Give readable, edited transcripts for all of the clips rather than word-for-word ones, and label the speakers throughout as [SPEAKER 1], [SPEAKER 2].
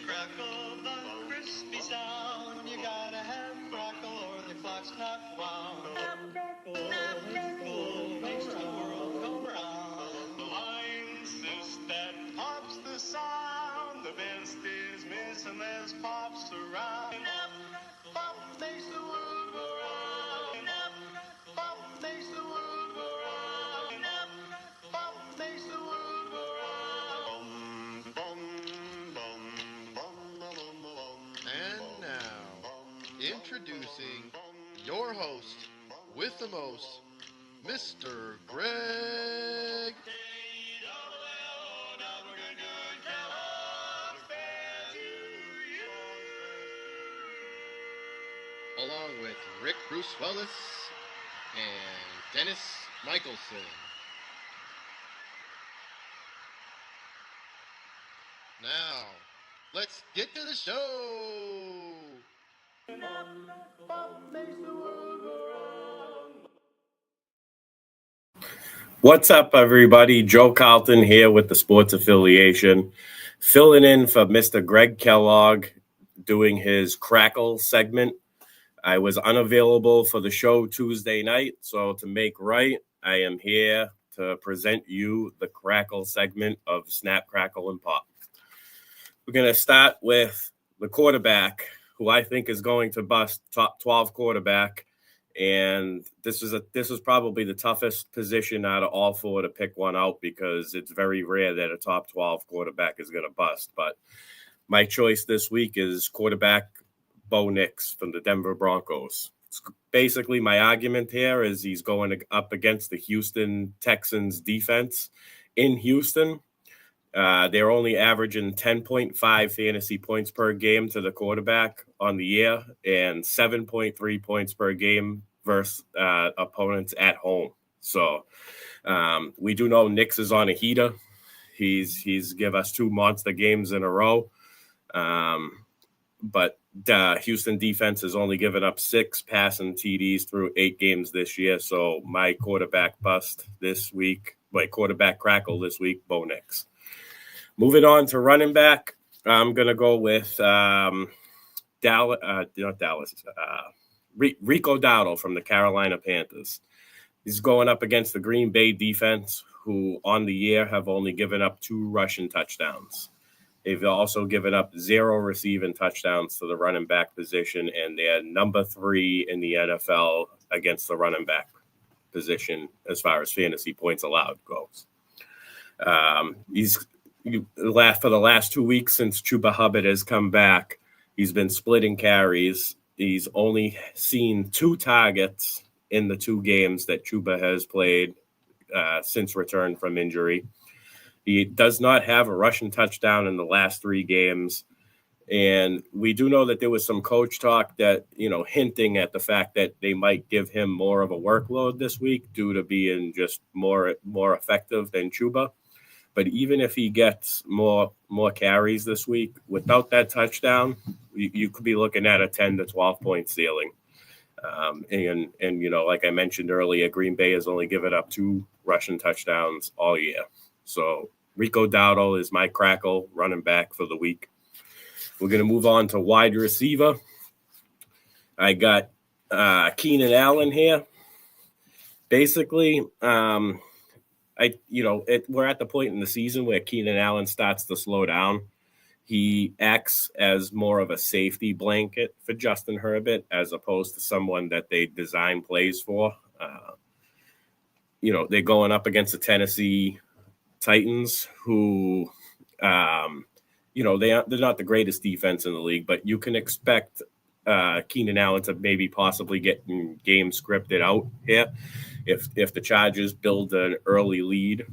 [SPEAKER 1] Crackle, the crispy sound. You gotta have crackle or the clock's not wound. Crackle makes the world go round. I insist that pops the sound. The best is missing as pops around. Pop makes the world go round. Pop makes the world go round. Pop makes the world go round.
[SPEAKER 2] And now, introducing your host with the most, Mr. Greg. Along with Rick Bruce Willis and Dennis Michelson. Now, let's get to the show.
[SPEAKER 3] What's up, everybody? Joe Carlton here with the Sports Affiliation, filling in for Mr. Greg Kellogg, doing his Crackle segment. I was unavailable for the show Tuesday night, so to make right, I am here to present you the Crackle segment of Snap, Crackle, and Pop. We're going to start with the quarterback, who I think is going to bust, top 12 quarterback. And this is probably the toughest position out of all four to pick one out, because it's very rare that a top 12 quarterback is going to bust. But my choice this week is quarterback Bo Nix from the Denver Broncos. Basically, my argument here is he's going up against the Houston Texans defense in Houston. They're only averaging 10.5 fantasy points per game to the quarterback on the year and 7.3 points per game versus opponents at home. So we do know Nix is on a heater. He's give us two monster games in a row. But Houston defense has only given up 6 passing TDs through 8 games this year. So my quarterback bust this week, my quarterback crackle this week, Bo Nix. Moving on to running back, I'm going to go with Rico Dowdle from the Carolina Panthers. He's going up against the Green Bay defense, who on the year have only given up 2 rushing touchdowns. They've also given up 0 receiving touchdowns to the running back position, and they're number 3 in the NFL against the running back position as far as fantasy points allowed goes. For the last 2 weeks since Chuba Hubbard has come back, he's been splitting carries. He's only seen 2 targets in the 2 games that Chuba has played since return from injury. He does not have a rushing touchdown in the last 3 games. And we do know that there was some coach talk that, hinting at the fact that they might give him more of a workload this week due to being just more effective than Chuba. But even if he gets more carries this week, without that touchdown, you could be looking at a 10 to 12 point ceiling. And like I mentioned earlier, Green Bay has only given up 2 rushing touchdowns all year. So Rico Dowdle is my crackle running back for the week. We're going to move on to wide receiver. I got Keenan Allen here. Basically, we're at the point in the season where Keenan Allen starts to slow down. He acts as more of a safety blanket for Justin Herbert as opposed to someone that they design plays for. They're going up against the Tennessee Titans, who, they're not the greatest defense in the league, but you can expect Keenan Allen to maybe possibly get game scripted out here if the Chargers build an early lead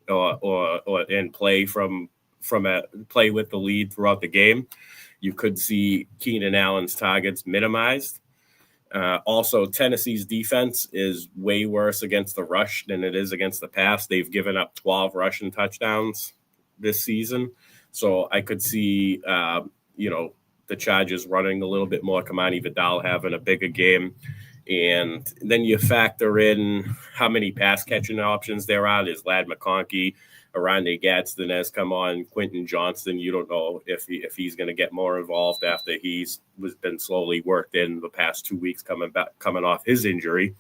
[SPEAKER 3] or play play with the lead throughout the game. you could see Keenan Allen's targets minimized. Also, Tennessee's defense is way worse against the rush than it is against the pass. They've given up 12 rushing touchdowns this season. So I could see, the Chargers running a little bit more, Kamani Vidal having a bigger game. And then you factor in how many pass catching options there are. There's Lad McConkey, Arande Gadsden has come on, Quentin Johnston. You don't know if he's going to get more involved after he's been slowly worked in the past 2 weeks coming off his injury.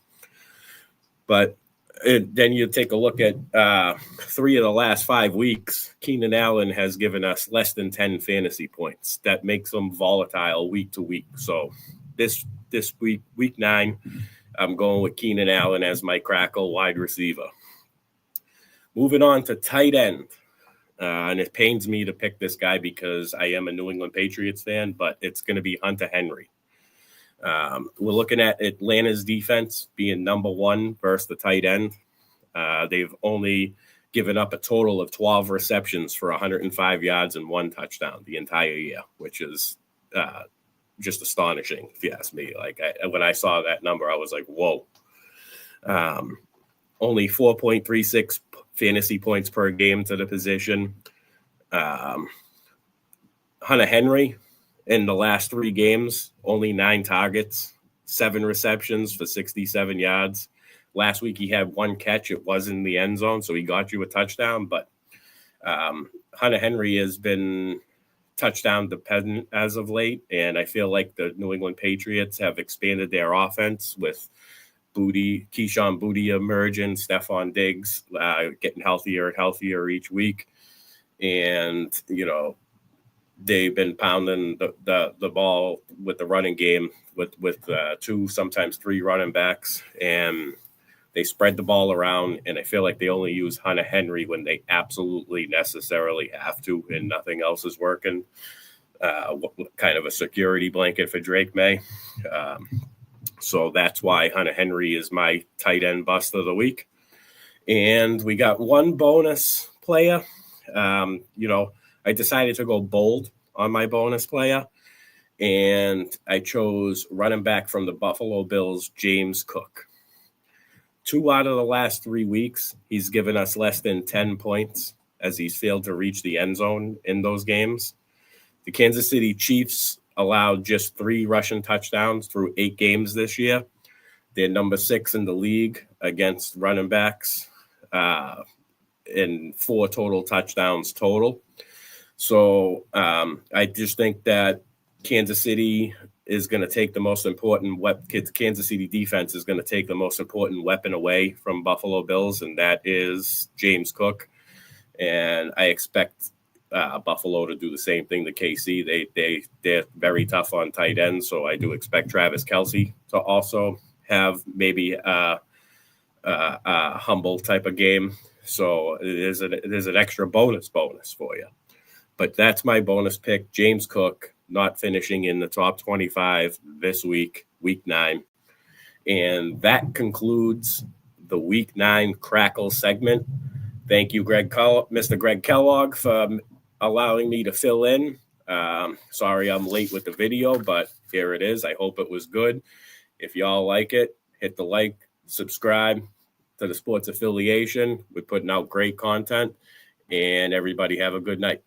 [SPEAKER 3] But then you take a look at 3 of the last 5 weeks. Keenan Allen has given us less than 10 fantasy points. That makes them volatile week to week. So this week, week 9, I'm going with Keenan Allen as my Crackle wide receiver. Moving on to tight end. And it pains me to pick this guy because I am a New England Patriots fan, but it's going to be Hunter Henry. We're looking at Atlanta's defense being number 1 versus the tight end. They've only given up a total of 12 receptions for 105 yards and 1 touchdown the entire year, which is just astonishing, if you ask me. When I saw that number, I was like, whoa. Only 4.36 fantasy points per game to the position. Hunter Henry, in the last 3 games, only 9 targets, 7 receptions for 67 yards. Last week he had 1 catch. It was in the end zone, so he got you a touchdown. But Hunter Henry has been touchdown dependent as of late, and I feel like the New England Patriots have expanded their offense with Keyshawn Boutte emerging, Stephon Diggs getting healthier and healthier each week. And, they've been pounding the ball with the running game with 2, sometimes 3 running backs. And they spread the ball around, and I feel like they only use Hunter Henry when they absolutely necessarily have to and nothing else is working. Kind of a security blanket for Drake May. So that's why Hunter Henry is my tight end bust of the week. And we got one bonus player. I decided to go bold on my bonus player. And I chose running back from the Buffalo Bills, James Cook. 2 out of the last 3 weeks, he's given us less than 10 points as he's failed to reach the end zone in those games. The Kansas City Chiefs allowed just 3 rushing touchdowns through 8 games this year. They're number 6 in the league against running backs in 4 total touchdowns total. So I just think that Kansas City is going to take the most important Kansas City defense is going to take the most important weapon away from Buffalo Bills, and that is James Cook. And I expect Buffalo to do the same thing to KC. They're very tough on tight ends, so I do expect Travis Kelce to also have maybe a humble type of game. So there's an extra bonus for you. But that's my bonus pick, James Cook, not finishing in the top 25 this week, week 9. And that concludes the week 9 Crackle segment. Thank you, Mr. Greg Kellogg, for allowing me to fill in. Sorry I'm late with the video, but here it is. I hope it was good. If y'all like it, hit the like, subscribe to the Sports Affiliation. We're putting out great content, and everybody have a good night.